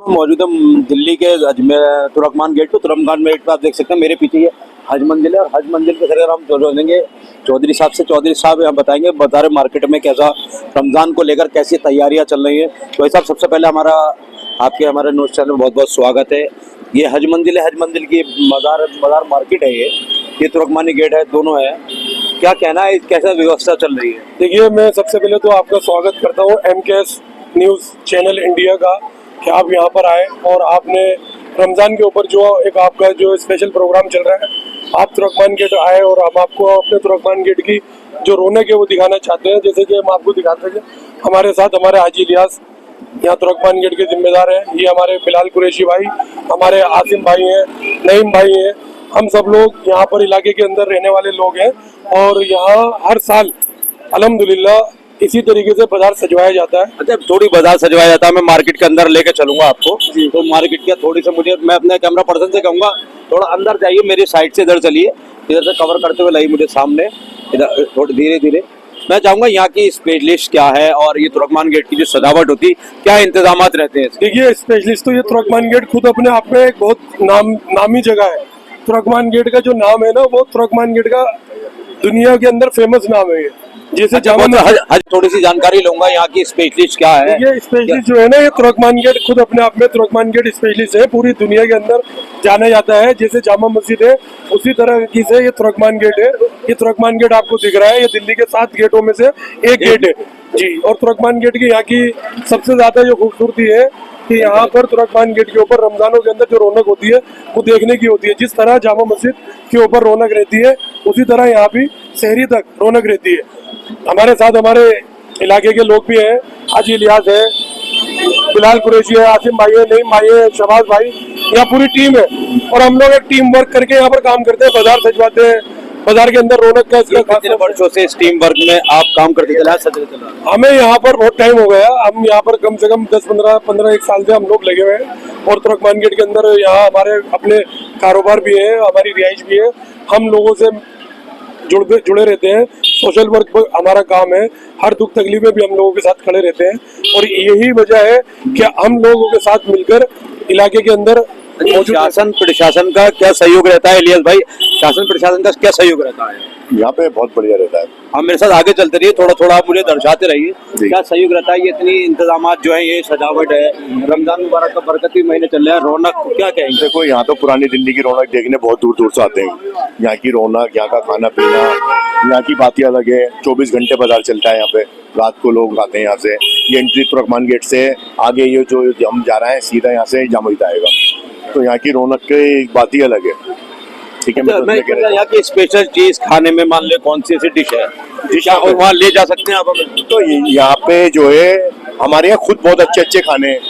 मौजूद है दिल्ली के अजमेर तुर्कमान गेट पे। तुर्कमान गेट पे आप देख सकते हैं मेरे पीछे ये हज मंदिर है, और हज मंदिर के अगर हम जोड़ेंगे चौधरी साहब से, चौधरी साहब यहाँ बताएंगे बाजार मार्केट में कैसा रमज़ान को लेकर कैसी तैयारियाँ चल रही हैं। तो भाई साहब, सबसे पहले हमारे न्यूज़ चैनल में बहुत बहुत स्वागत है। ये हज मंदिर है, हज मंदिर की बाजार मार्केट है। ये तुर्कमानी गेट है, दोनों है। क्या कहना है, कैसा व्यवस्था चल रही है? देखिए, मैं सबसे पहले तो आपका स्वागत करता हूँ MKS न्यूज़ चैनल इंडिया का, कि आप यहाँ पर आए और आपने रमज़ान के ऊपर जो एक आपका जो स्पेशल प्रोग्राम चल रहा है, आप तुर्कमान गेट आए और हम आपको अपने तुर्कमान गेट की जो रौनक है वो दिखाना चाहते हैं। जैसे कि हम आपको दिखाते हैं, हमारे साथ हमारे हाजी इलियास यहाँ तुर्कमान गेट के जिम्मेदार हैं। ये हमारे बिलाल कुरैशी भाई, हमारे आसिम भाई हैं, नईम भाई हैं। हम सब लोग यहाँ पर इलाके के अंदर रहने वाले लोग हैं और यहाँ हर साल अल्हम्दुलिल्लाह इसी तरीके से बाजार सजवाया जाता है। अच्छा, थोड़ी बाजार सजवाया जाता है। मैं मार्केट के अंदर लेके चलूंगा आपको। तो मार्केट के थोड़ी से मैं अपने कैमरा पर्सन से कहूंगा थोड़ा अंदर जाइए, मेरी साइड से इधर चलिए, इधर से कवर करते हुए लाइए मुझे सामने, इधर थोड़ी धीरे धीरे। मैं चाहूंगा यहाँ की स्पेशलिस्ट क्या है और ये तुर्कमान गेट की जो सजावट होती है क्या इंतजाम रहते हैं? देखिए, स्पेशलिस्ट तो ये तुर्कमान गेट खुद अपने आप में एक बहुत नामी जगह है। तुर्कमान गेट का जो नाम है ना, वो तुर्कमान गेट का दुनिया के अंदर फेमस नाम है। जैसे थोड़ी सी जानकारी लूंगा यहाँ की स्पेशलिस्ट क्या है। ये स्पेशलिस्ट जो है ना, ये तुर्कमान गेट खुद अपने आप में तुर्कमान गेट स्पेशलिस्ट है, पूरी दुनिया के अंदर जाना जाता है। जैसे जामा मस्जिद है उसी तरह की से ये तुर्कमान गेट है। ये तुर्कमान गेट आपको दिख रहा है, ये दिल्ली के 7 गेटों में से एक गेट है जी। और तुर्कमान गेट की यहाँ की सबसे ज्यादा जो खूबसूरती है कि यहाँ पर तुर्कमान गेट के ऊपर रमजानों के अंदर जो रौनक होती है वो देखने की होती है। जिस तरह जामा मस्जिद के ऊपर रौनक रहती है उसी तरह यहाँ भी शहरी तक रौनक रहती है। हमारे साथ हमारे इलाके के लोग भी हैं, हाजी इलियास है, बिलाल कुरैशी है, आसिम भाई है, नईम भाई है, शबाज भाई, यहाँ पूरी टीम है और हम लोग एक टीम वर्क करके यहाँ पर काम करते हैं, बाजार सजवाते हैं, बाजार के अंदर रौनक का कितने वर्षों से इस टीम वर्क में आप काम करते चला? हमें यहाँ पर बहुत टाइम हो गया। हम यहाँ पर कम से कम 10-15 एक साल से हम लोग लगे हुए हैं और तुर्कमान गेट के अंदर यहाँ हमारे अपने कारोबार भी है, हमारी रिहाइश भी है। हम लोगों से जुड़े रहते हैं, सोशल वर्क हमारा काम है, हर दुख तकलीफ में भी हम लोगों के साथ खड़े रहते हैं और यही वजह है कि हम लोगों के साथ मिलकर इलाके के अंदर शासन प्रशासन का क्या सहयोग रहता है? इलियास भाई, शासन प्रशासन का क्या सहयोग रहता है? यहाँ पे बहुत बढ़िया रहता है। आप मेरे साथ आगे चलते रहिए, थोड़ा थोड़ा आप मुझे दर्शाते रहिए क्या सहयोग रहता है। ये इतनी इंतजाम जो है, ये सजावट है, रमजान मुबारक का बरकती महीने चल रहा है, रौनक क्या कहेंगे? देखो, यहाँ तो पुरानी दिल्ली की रौनक देखने बहुत दूर दूर से आते हैं। यहाँ की रौनक, यहाँ का खाना पीना, यहाँ की बातें अलग है। 24 घंटे बाजार चलता है यहाँ पे, रात को लोग आते हैं यहाँ से। ये एंट्री तुर्कमान गेट से आगे ये जो हम जा रहे हैं सीधा यहाँ से जामा मस्जिद आएगा, तो यहाँ की रौनक की बात ही अलग है। ठीक है, मैं यहाँ की स्पेशल चीज खाने में मान ले कौन सी ऐसी डिश है और वहाँ ले जा सकते हैं आप हमें? तो यहाँ पे जो है हमारे यहाँ खुद बहुत अच्छे अच्छे खाने हैं।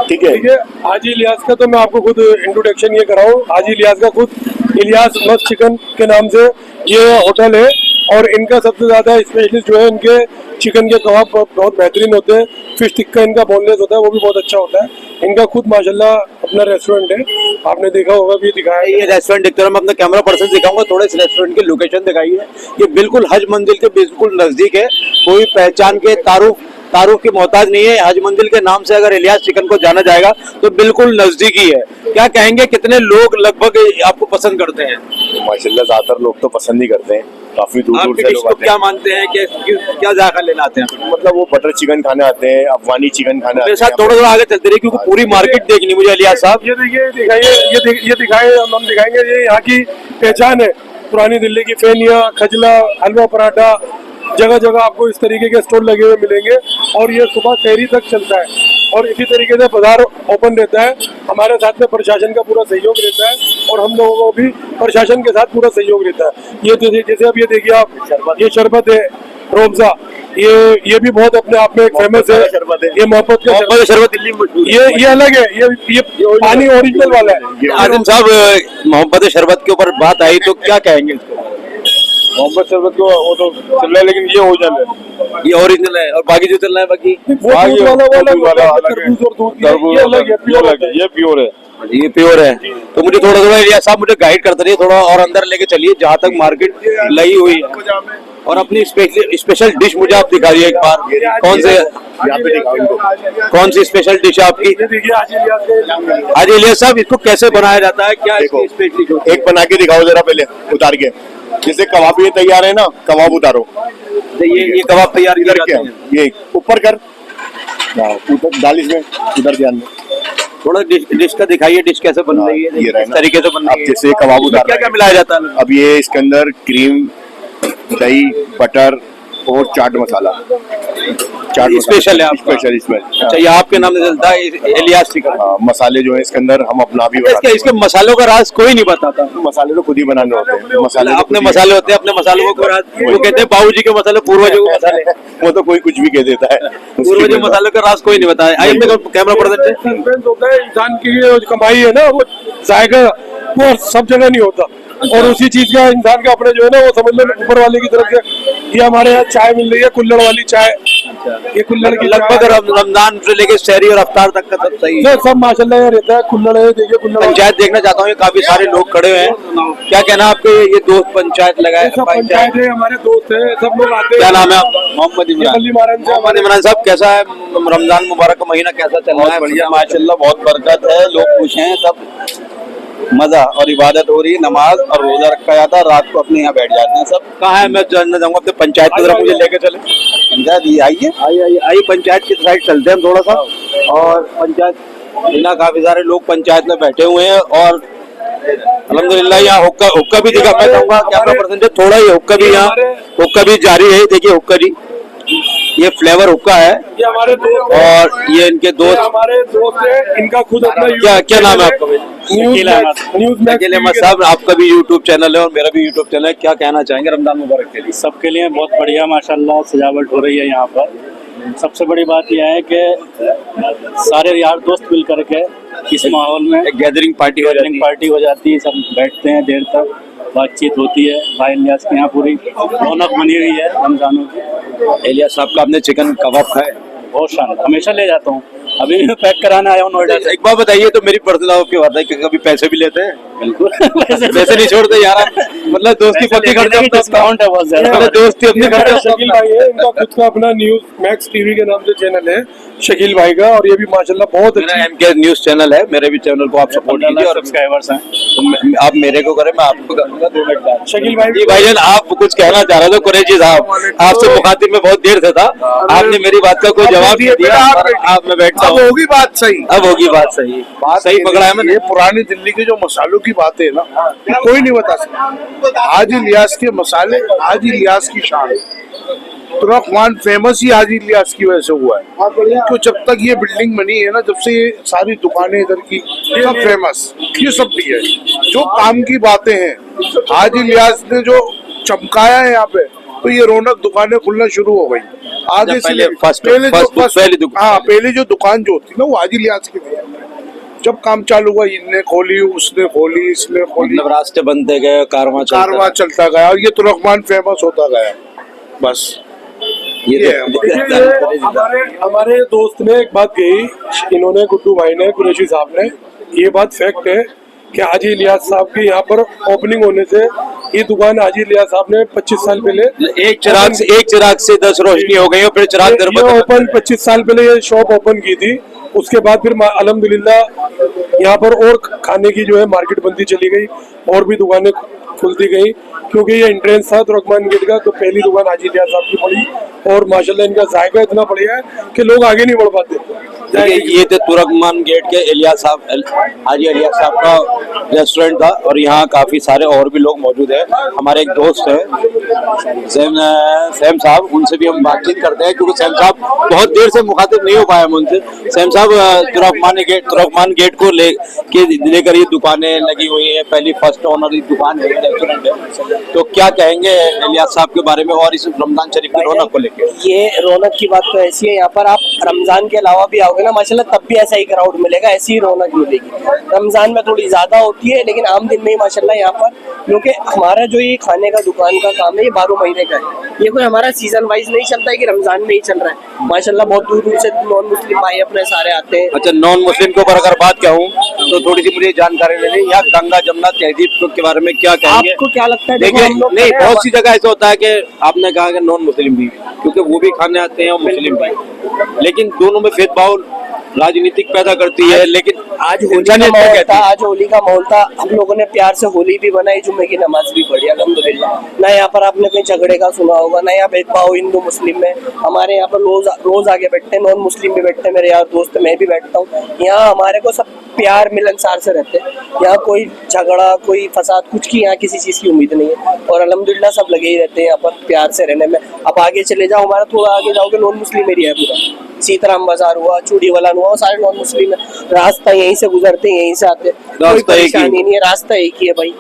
ठीक है, हाजी इलियास का तो मैं आपको खुद इंट्रोडक्शन ये कराऊं। हाजी इलियास का खुद इलियास मस्त चिकन के नाम से ये होटल है और इनका सबसे ज्यादा स्पेशलिस्ट जो है, इनके चिकन के कबाब बहुत बेहतरीन होते हैं। फिश टिक्का इनका बोनलेस होता है, वो भी बहुत अच्छा होता है। इनका खुद माशाल्लाह अपना रेस्टोरेंट है, आपने देखा होगा भी दिखाया। ये रेस्टोरेंट देखते हैं, मैं अपना कैमरा पर्सन दिखाऊंगा, थोड़े इस रेस्टोरेंट की लोकेशन दिखाइए। ये बिल्कुल हज मंदिर के बिल्कुल नजदीक है, कोई पहचान के तारुफ की मोहताज नहीं है। हज मंदिर के नाम से अगर इलियास चिकन को जाना जाएगा तो बिल्कुल नजदीक ही है। क्या कहेंगे, कितने लोग लगभग आपको पसंद करते हैं? माशाल्लाह ज्यादातर लोग तो पसंद ही करते हैं, काफी दूर दूर से लोग आते हैं। क्या मानते हैं कि क्या जाकर लेना आते हैं? मतलब वो बटर चिकन खाने आते हैं, अफगानी चिकन खाने आते हैं। मेरे साथ थोड़ा थोड़ा आगे चलते रहिए क्योंकि पूरी मार्केट देखनी मुझे। इलियास साहब, ये देखिए, ये दिखाइए, हम दिखाएंगे। ये यहाँ की पहचान है, पुरानी दिल्ली की फेनिया, खजला, हलवा पराठा, जगह जगह आपको इस तरीके के स्टोर लगे हुए मिलेंगे और ये सुबह शहरी तक चलता है और इसी तरीके से बाजार ओपन रहता है। हमारे साथ में प्रशासन का पूरा सहयोग रहता है और हम लोगों को भी प्रशासन के साथ पूरा सहयोग रहता है। ये जैसे अब ये देखिए आप, ये शरबत है रोबजा, ये भी बहुत अपने आप में एक फेमस है। ये मोहब्बत का शरबत दिल्ली में ये अलग है, ये पानी ओरिजिनल वाला है। आजम साहब, मोहब्बत शरबत के ऊपर बात आई तो क्या कहेंगे? मोहब्बत शरबत को वो तो चल रहा है, लेकिन ये ओरिजिनल है, ये ओरिजिनल है। और बाकी जो चल रहा है बाकी ये प्योर है। ये प्योर है। तो मुझे थोड़ा थोड़ा इलियास साहब मुझे गाइड करते रहिए, थोड़ा और अंदर लेके चलिए जहाँ तक मार्केट लगी हुई है। और अपनी स्पेशल डिश मुझे आप दिखाइए एक बार, कौन से यहाँ पे दिखाओ इनको। कौन सी स्पेशल डिश है आपकी? ये देखिए हाजी इलियास के हाजी इलियास साहब, इसको कैसे बनाया जाता है, क्या देखो, इसकी स्पेशल डिश होती एक बना के दिखाओ जरा पहले उतार के। जैसे कबाब ये तैयार है ना, कबाब उतारो है? ये कबाब तैयार इधर किए क्या, जाते हैं। ये ऊपर कर, हाँ, उधर डाल इसमें, इधर ध्यान में। थोड़ा डिश का दिखाइए, डिश कैसे बन रही है, ये रहा किस ना। तरीके से बन अब रही है। जैसे कबाब इसमें उतार क्या रहे क्या हैं। मिलाया जाता है? अब ये इसके अंदर क्रीम, दही, बटर और चाट मसाला, स्पेशल है आपका? स्पेशल इसमें। अच्छा, ये आपके नाम से चलता है इलियास चिकन। हाँ, मसाले जो है इसके अंदर हम अपना भी बनाते इसके मसालों का राज कोई नहीं बताता। हैं। मसाले तो खुद ही बनाने होते हैं, मसाले तो अपने खुद ही- मसाले होते हैं, अपने मसालों को वो कहते हैं बाबूजी के मसाले, पूर्वजों के मसाले। वो तो कोई कुछ भी कह देता है। पूर्वजों मसालों का राज कोई नहीं बताया। आइए अपने कैमरा पर्सन सस्पेंस होता है, इंसान की जो कमाई है ना, वो जायका वो सब जगह नहीं होता, और उसी चीज का इंसान का अपने जो है ना, वो समझ लो ऊपर वाले की तरफ से। ये हमारे यहाँ चाय मिल रही है, कुल्हड़ वाली चाय, ये कुल्हड़ की लगभग रमजान से लेके शहरी और अफ्तार तक का सब सही है। सब माशाल्लाह यहाँ रहता है। कुल्हड़ है, देखिए कुल्हड़ वाली। पंचायत देखना चाहता हूँ, ये काफी सारे लोग खड़े हैं। क्या कहना है आपके, ये दोस्त पंचायत लगाए? ये सब पंचायत है, हमारे दोस्त है, सब लोग आते हैं। क्या नाम है आपका? मोहम्मद ये इमरान। गली मारन से मोहम्मद इमरान साहब, कैसा है रमजान मुबारक का महीना, कैसा चल रहा है? बढ़िया माशाल्लाह, बहुत बरकत है, लोग खुश हैं, सब मजा और इबादत हो रही है, नमाज और रोजा रखा जाता है, रात को अपने यहाँ बैठ जाते हैं सब। कहाँ है? मैं जानना चाहूंगा अपने पंचायत की तरफ, मुझे लेके चले। पंचायत ये आइए। आइए पंचायत की साइड चलते हैं थोड़ा सा। और पंचायत यहाँ काफी सारे लोग पंचायत में बैठे हुए हैं, और अल्हम्दुलिल्लाह यहाँ हुक्का भी दिखा। मैं चाहूंगा कैमरा पर्सन से थोड़ा ही हुक्का भी, यहाँ हुक्का भी जारी है। देखिए हुक्का जी, ये फ्लेवर हुक्का है, ये हमारे दोस्त हैं। और ये इनके ये दोस्त। हमारे दोस्त है, इनका खुद अपना क्या क्या नाम है आपका? न्यूज अकील अहमद साहब, आपका भी यूट्यूब चैनल है और मेरा भी यूट्यूब चैनल है। क्या कहना चाहेंगे रमजान मुबारक के लिए? सबके लिए बहुत बढ़िया माशाल्लाह सजावट हो रही है यहाँ पर। सबसे बड़ी बात यह है कि सारे यार दोस्त मिल करके इस माहौल में एक गैदरिंग पार्टी हो जाती है। पार्टी हो जाती है, सब बैठते हैं, देर तक बातचीत होती है। भाई इलियास के यहाँ पूरी रौनक बनी हुई है रमजानों की। इलियास साहब का आपने चिकन कबाब खाए? बहुत शानदार, हमेशा ले जाता हूँ। अभी मैं पैक कराने आया हूँ नोएडा से। एक बार बताइए तो, मेरी पर्सनल आपकी बात है कि कभी पैसे भी लेते हैं? बिल्कुल पैसे नहीं छोड़ते यार आप। मतलब दोस्ती पत्नी करते हैं, डिस्काउंट है बहुत ज्यादा। मतलब दोस्ती अपनी करते हैं। शकील भाई है, इनका खुद का अपना न्यूज मैक्स टीवी के नाम से चैनल है शकील भाई का, और ये भी माशाल्लाह बहुत मेरा अच्छी। एमके न्यूज चैनल है, मेरे भी चैनल को आप सपोर्ट कीजिए। और सब्सक्राइबर्स हैं। आप मेरे को करें, मैं आपको करूंगा। 2 मिनट बाद शकील भाई जी भाईजान, आप कुछ कहना चाह रहे थे कुरैशी साहब, आपसे मुखातिब में बहुत देर से था, आपने मेरी बात का कोई जवाब नहीं दिया। आप मैं बैठता हूँ, होगी बात सही। अब होगी बात सही। सही पकड़ा है मैंने। ये पुरानी दिल्ली के जो मसालों की बातें है ना, ये कोई नहीं बता सकता। हाजी इलियास के मसाले, हाजी इलियास की शान। तुर्कमान फेमस ही हाजी इलियास की वजह से हुआ है। तो जब तक ये बिल्डिंग बनी है ना, जब से ये सारी दुकानें इधर की सब फेमस, ये सब भी है। जो काम की बातें हैं, हाजी इलियास ने जो चमकाया है यहाँ पे, तो ये रौनक दुकानें खुलना शुरू हो गई। आगे से पहले पहले जो दुकान जो होती ना, वो हाजी इलियास की थी। जब काम चालू हुआ, इनने खोली, उसने खोली, इसने खोली, मतलब रास्ते बनते गए, कारवां चलता गया, और ये तुर्कमान फेमस होता गया। बस ये हमारे दोस्त ने एक बात कही, इन्होंने गुड्डू भाई ने, कुरैशी साहब ने, ये बात फैक्ट है कि हाजी इलियास साहब के यहाँ पर ओपनिंग होने से, ये दुकान हाजी इलियास साहब ने 25 साल पहले एक चिराग से 10 रोशनी हो गई, और फिर चिराग ये ओपन 25 साल पहले ये शॉप ओपन की थी। उसके बाद फिर अल्हम्दुलिल्लाह यहाँ पर और खाने की जो है मार्केट बनती चली गई, और भी दुकानें खुलती गई, क्योंकि ये एंट्रेंस था तुर्कमान गेट का। तो पहली दुकान हाजी इलियास साहब की पड़ी, और माशाल्लाह इनका जायका इतना बढ़िया है कि लोग आगे नहीं बढ़ पाते। ये थे तुर्कमान गेट के इलियास साहब, हाजी इलियास साहब का रेस्टोरेंट था, और यहाँ काफी सारे और भी लोग मौजूद हैं। हमारे एक दोस्त है सैम साहब, उनसे भी हम बातचीत करते हैं, क्योंकि सैम साहब बहुत देर से मुखातिब नहीं हो पाए हम उनसे। सैम साहब, तुर्कमान गेट को लेकर ये दुकानें लगी हुई है, पहली फर्स्ट ऑनर की दुकान है, रेस्टोरेंट है, तो क्या कहेंगे इलियास साहब के बारे में और इस रमजान शरीफ की रौनक को लेकर? ये रौनक की बात तो ऐसी है, यहाँ पर आप रमजान के अलावा भी आओगे ना माशाल्लाह तब भी ऐसा ही क्राउड मिलेगा, ऐसी ही रौनक मिलेगी। रमजान में थोड़ी ज्यादा होती है लेकिन आम दिन में ही माशाल्लाह यहाँ पर, क्योंकि हमारा जो ये खाने का दुकान का काम है ये 12 महीने का है, ये कोई हमारा सीजन वाइज नहीं चलता है कि रमजान में ही चल रहा है। माशाल्लाह बहुत दूर दूर से नॉन मुस्लिम भाई अपने सारे आते हैं। अच्छा, नॉन मुस्लिम के ऊपर अगर बात कहूँ तो थोड़ी सी मुझे जानकारी लेनी, यहाँ गंगा जमुना तहजीब के बारे में क्या कहेंगे? आपको क्या लगता है? देखिए, नहीं, बहुत सी जगह ऐसा होता है कि आपने कहा कि नॉन मुस्लिम भी, क्योंकि वो भी खाने आते हैं और मुस्लिम भी, लेकिन दोनों में भेदभाव राजनीतिक पैदा करती है। लेकिन आज होली का माहौल था, आज होली का माहौल था, हम लोगों ने प्यार से होली भी बनाई, जुम्मे की नमाज भी पढ़ी अल्हम्दुलिल्लाह। ना यहाँ पर आपने कहीं झगड़े का सुना होगा, ना यहाँ भेदभाव हिंदू मुस्लिम में। हमारे यहाँ पर रोज आगे बैठते हैं, नॉन मुस्लिम भी बैठते हैं, मेरे यार दोस्त, मैं भी बैठता हूँ। यहाँ हमारे को सब प्यार मिलनसार से रहते हैं, यहाँ कोई झगड़ा कोई फसाद कुछ की यहाँ किसी चीज की उम्मीद नहीं है, और अल्हम्दुलिल्लाह सब लगे ही रहते हैं यहाँ पर प्यार से रहने में। अब आगे चले जाओ, हमारा थोड़ा आगे जाओगे नॉन मुस्लिम एरिया है पूरा, सीताराम बाजार हुआ, चूड़ी वाला हुआ, सारे नॉन मुस्लिम है, रास्ता यहीं से गुजरते हैं, यहीं से आते हैं, कोई परेशानी नहीं है, रास्ता एक ही है भाई,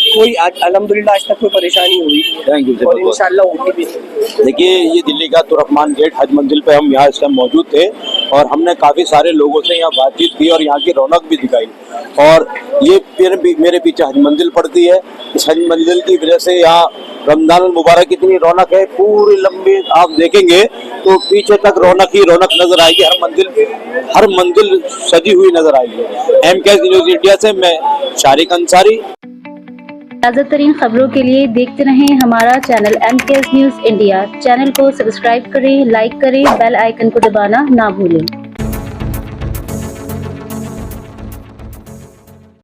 कोई अल्हम्दुलिल्लाह आज तक कोई परेशानी हुई Thank you, नहीं और इंशाल्लाह होगी भी। देखिए, ये दिल्ली का तुर्कमान गेट हज मंजिल पे हम यहाँ इस टाइम मौजूद थे और हमने काफ़ी सारे लोगों से यहाँ बातचीत की और यहाँ की रौनक भी दिखाई। और ये मेरे पीछे हज मंजिल पड़ती है, इस हज मंजिल की वजह से यहाँ रमजान मुबारक इतनी रौनक है, पूरी लंबी आप देखेंगे तो पीछे तक रौनक ही रौनक नजर आएगी, हर मंजिल सजी हुई नजर आएगी। MKS न्यूज़ इंडिया से मैं शारिक अंसारी। ताज़ा तरीन खबरों के लिए देखते रहें हमारा channel MKS news India. Channel को सब्सक्राइब करें, लाइक करें, बेल आइकन को दबाना ना भूलें।